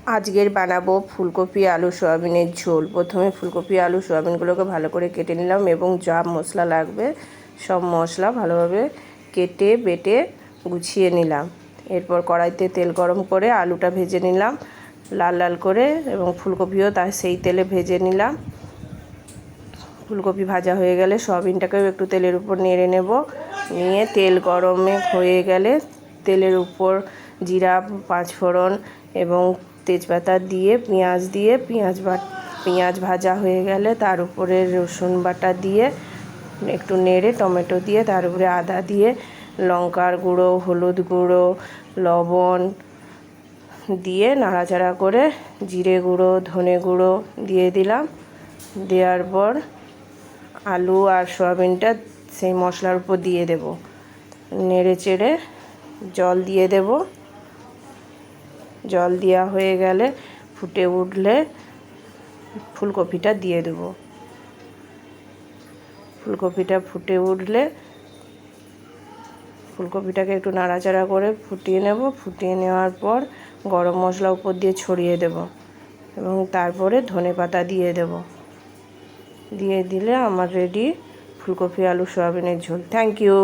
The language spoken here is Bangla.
আজকের বানাবো ফুলকপি আলু সয়াবিনের ঝোল। প্রথমে ফুলকপি আলু সয়াবিনগুলোকে ভালো করে কেটে নিলাম এবং যা মশলা লাগবে সব মশলা ভালোভাবে কেটে বেটে গুছিয়ে নিলাম। এরপর কড়াইতে তেল গরম করে আলুটা ভেজে নিলাম লাল লাল করে এবং ফুলকপিও তার সেই তেলে ভেজে নিলাম। ফুলকপি ভাজা হয়ে গেলে সয়াবিনটাকেও একটু তেলের উপর নেড়ে নেব। নিয়ে তেল গরমে হয়ে গেলে তেলের উপর জিরা, পাঁচফোড়ন এবং তেজপাতা দিয়ে পেঁয়াজ ভাজা হয়ে গেলে তার উপরে রসুন বাটা দিয়ে একটু নেড়ে টমেটো দিয়ে তার উপরে আদা দিয়ে লঙ্কার গুঁড়ো, হলুদ গুঁড়ো, লবণ দিয়ে নাড়াচাড়া করে জিরে গুঁড়ো, ধনে গুঁড়ো দিয়ে দিলাম। দেওয়ার পর আলু আর সয়াবিনটা সেই মশলার উপর দিয়ে দেব। নেড়ে চেড়ে জল দিয়ে দেব। জল দেওয়া হয়ে গেলে ফুটে উঠলে ফুলকপিটা দিয়ে দেব। ফুলকপিটা ফুটে উঠলে ফুলকপিটাকে একটু নাড়াচাড়া করে ফুটিয়ে নেব। ফুটিয়ে নেওয়ার পর গরম মশলা উপর দিয়ে ছড়িয়ে দেব এবং তারপরে ধনেপাতা দিয়ে দেব। দিয়ে দিলে আমার রেডি ফুলকপি আলু সয়াবিনের ঝোল। Thank you.